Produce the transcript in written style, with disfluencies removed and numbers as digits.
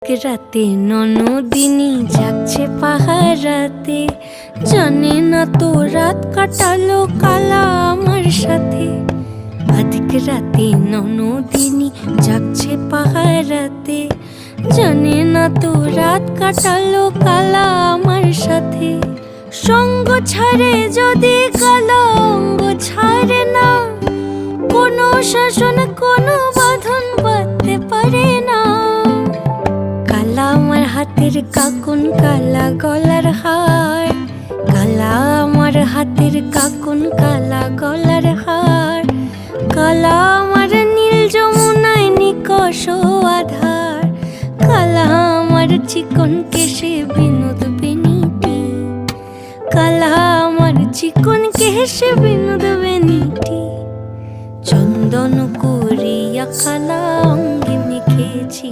রাতে ননদিনী জাগছে পাহারাতে, জানে না তো রাত কাটালো কালা আমার সাথে। আধিক রাতে ননদিনী জাগছে পাহারাতে, জানে না তো রাত কাটালো কালা আমার সাথে। সঙ্গ ছাড়ে যদি কালা অঙ্গ ছাড়ে না, কোনো শাসন কোনো বাঁধন বাঁধতে পারে না। কালা আমার হাতের কাকুন কালা গলার হার, কালা আমার হাতের কাকুন কালা গলার হার। কালা আমার নীল যমুনায় নিকষ আধার, কালা আমার চিকন কেশে বিনোদ বেনিটি, কালা আমার চিকন কেশে বিনোদ বেনিটি। চন্দন করিয়া কালা অঙ্গে মেখেছি।